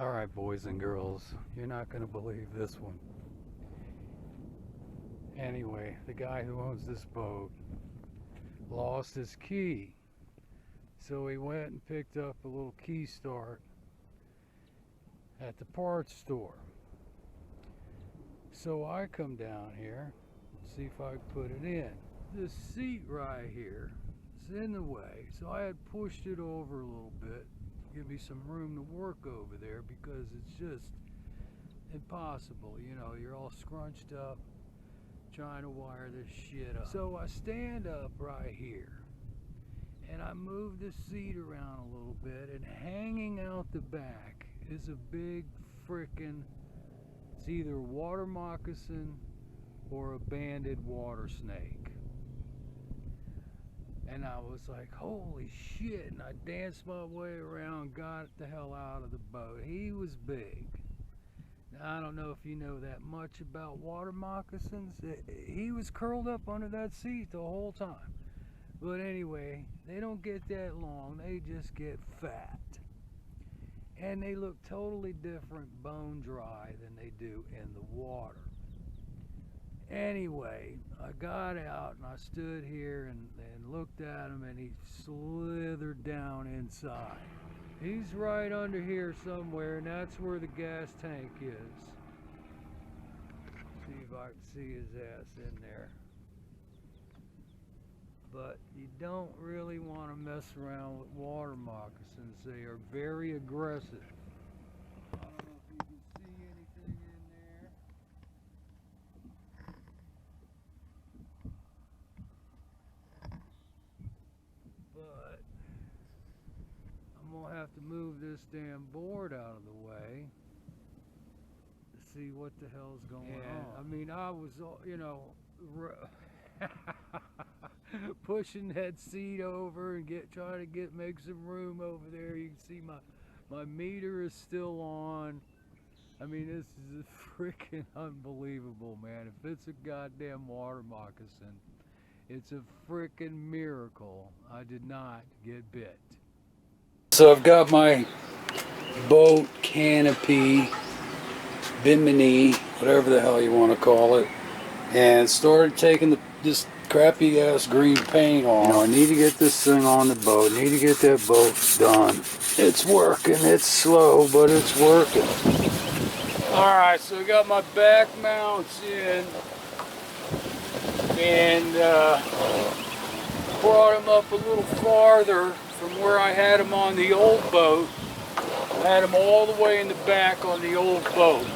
Alright, boys and girls, you're not going to believe this one. Anyway, the guy who owns this boat lost his key. So he went and picked up a little key start at the parts store. So I come down here and see if I can put it in. This seat right here is in the way, so I had pushed it over a little bit to give me some room to work over there, because it's just impossible. You know, you're all scrunched up trying to wire this shit up. So I stand up right here and I move the seat around a little bit, and hanging out the back is a big frickin', it's either water moccasin or a banded water snake. And I was like, holy shit, and I danced my way around, got the hell out of the boat. He was big. Now, I don't know if you know that much about water moccasins. He was curled up under that seat the whole time. But anyway, they don't get that long, they just get fat. And they look totally different bone dry than they do in the water. Anyway, I got out and I stood here and looked at him, and he slithered down inside. He's right under here somewhere, and that's where the gas tank is. See if I can see his ass in there. But you don't really want to mess around with water moccasins. They are very aggressive. I don't know if you can see anything in there. But I'm going to have to move this damn board out of the way to see what the hell's going on. I mean, I was, you know, pushing that seat over and trying to make some room over there. You can see my meter is still on. I mean, this is freaking unbelievable, man. If it's a goddamn water moccasin, it's a freaking miracle I did not get bit. So I've got my boat, Canopy, Bimini, whatever the hell you want to call it, and started taking this crappy ass green paint off. You know, I need to get this thing on the boat. I need to get that boat done. It's working. It's slow, but it's working. Alright, so I got my back mounts in and brought them up a little farther from where I had them on the old boat. I had them all the way in the back on the old boat.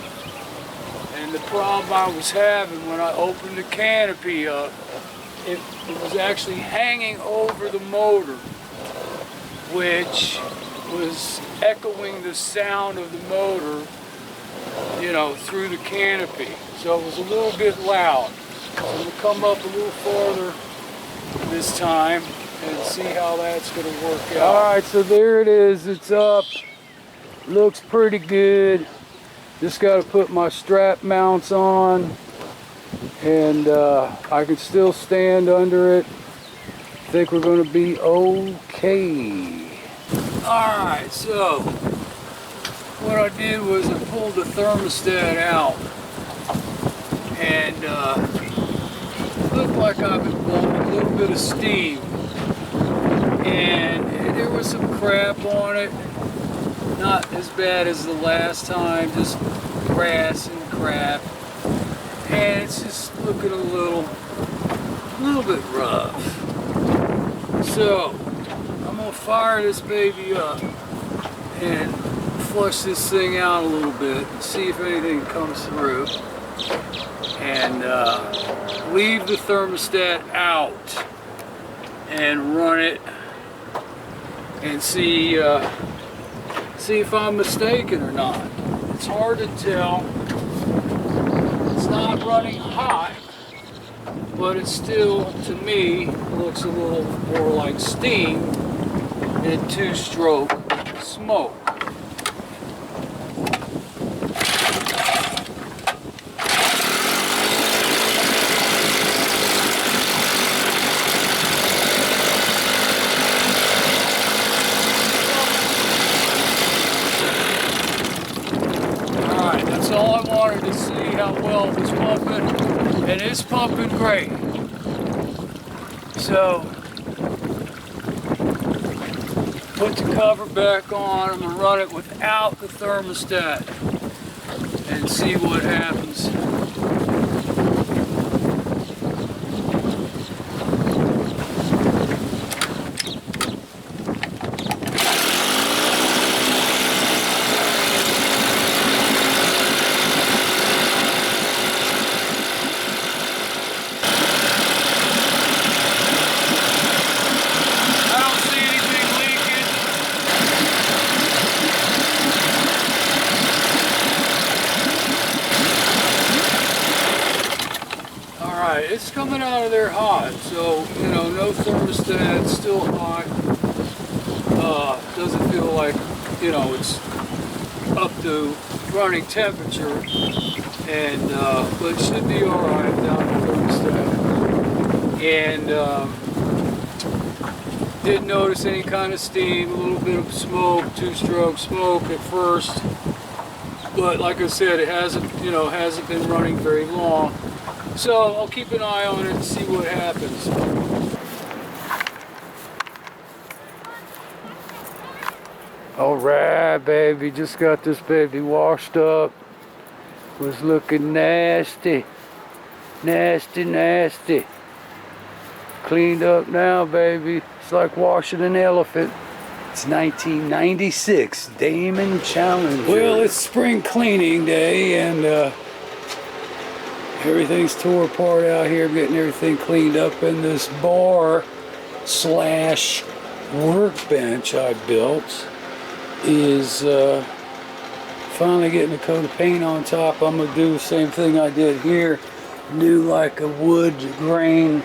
And the problem I was having when I opened the canopy up, it was actually hanging over the motor, which was echoing the sound of the motor, you know, through the canopy. So it was a little bit loud. So I'm going to come up a little farther this time and see how that's going to work out. Alright, so there it is. It's up. Looks pretty good. Just got to put my strap mounts on, and I can still stand under it. I think we're going to be okay. Alright, so what I did was I pulled the thermostat out, and it looked like I've been blowing a little bit of steam, and there was some crap on it. Not as bad as the last time, just grass and crap, and it's just looking a little bit rough. So I'm gonna fire this baby up and flush this thing out a little bit and see if anything comes through, and leave the thermostat out and run it and see if I'm mistaken or not. It's hard to tell. It's not running hot, but it still, to me, looks a little more like steam than two-stroke smoke. to see how well it was pumping, and it's pumping great. So, put the cover back on. I'm going to run it without the thermostat and see what happens. It's coming out of there hot, so you know, no thermostat, still hot. Doesn't feel like, you know, it's up to running temperature, and but it should be all right without the thermostat. And didn't notice any kind of steam, a little bit of smoke, two-stroke smoke at first, but like I said, it hasn't been running very long. So I'll keep an eye on it and see what happens. All right, baby, just got this baby washed up. Was looking nasty, nasty, nasty. Cleaned up now, baby. It's like washing an elephant. It's 1996 Damon Challenger. Well, it's spring cleaning day, and everything's tore apart out here. I'm getting everything cleaned up in this bar slash workbench I built. Is finally getting a coat of paint on top. I'm gonna do the same thing I did here. Do like a wood grain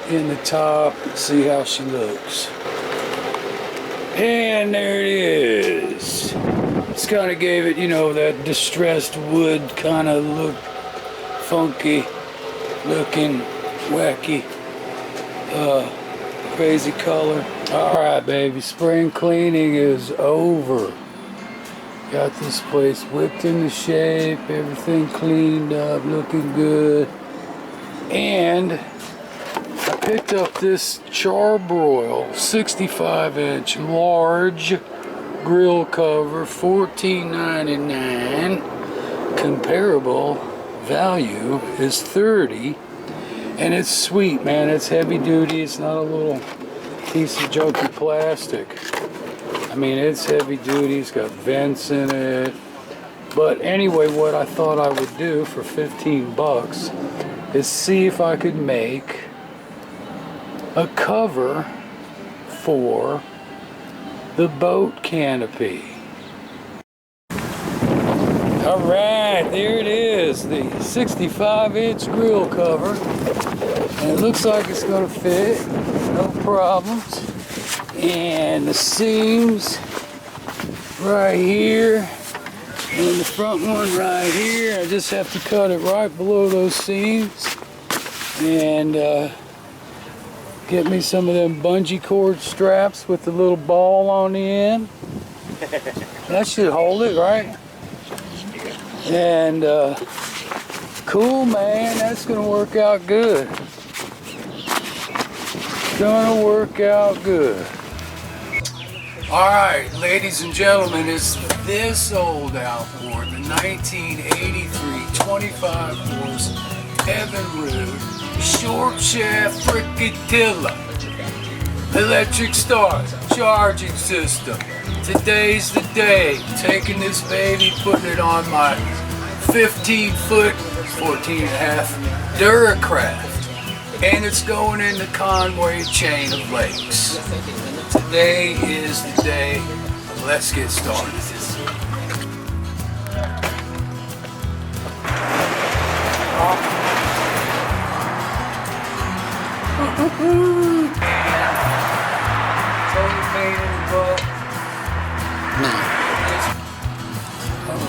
in the top. See how she looks. And there it is. Just kind of gave it, you know, that distressed wood kind of look. Funky looking, wacky, crazy color. Alright, baby, spring cleaning is over. Got this place whipped into shape, everything cleaned up, looking good. And I picked up this Charbroil 65-inch large grill cover, $14.99. Comparable value is $30, and it's sweet, man. It's heavy duty. It's not a little piece of junky plastic. I mean, it's heavy duty. It's got vents in it. But anyway, what I thought I would do for 15 bucks is see if I could make a cover for the boat canopy. Alright, there it is, the 65-inch grill cover, and it looks like it's going to fit, no problems. And the seams right here, and the front one right here, I just have to cut it right below those seams, and get me some of them bungee cord straps with the little ball on the end. That should hold it, right? And cool, man, that's gonna work out good. Gonna work out good. All right, ladies and gentlemen, it's this old outboard, the 1983 25 horse Evinrude short shaft fricatilla, electric start, charging system. Today's the day. Taking this baby, putting it on my 15-foot, 14.5 Duracraft, and it's going in the Conway chain of lakes. Today is the day. Let's get started.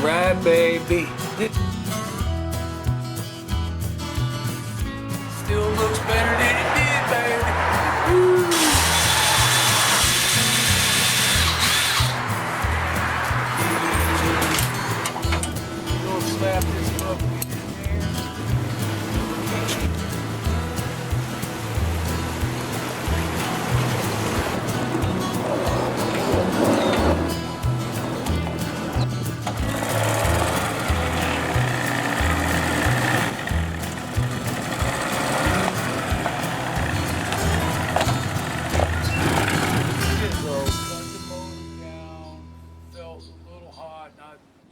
Alright, baby. Still looks better than it did, baby. Woo. Gonna slap this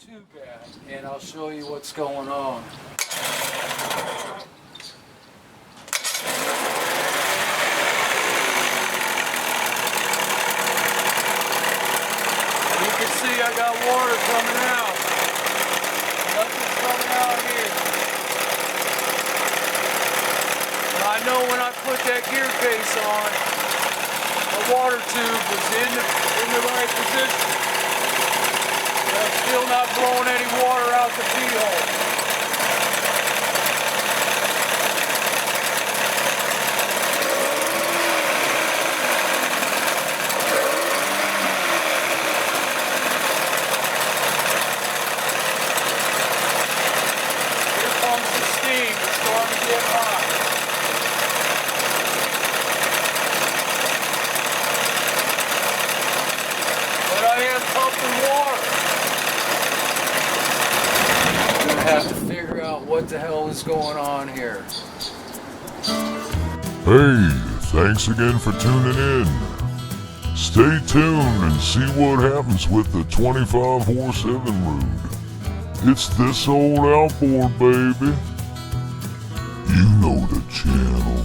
too bad. And I'll show you what's going on. You can see I got water coming out. Nothing's coming out here. And I know when I put that gear case on, the water tube was in the right position. But I'm still not blowing any water out the pee-hole. Have to figure out what the hell is going on here. Hey, thanks again for tuning in. Stay tuned and see what happens with the 25-horse Evinrude. It's this old outboard, baby. You know the channel.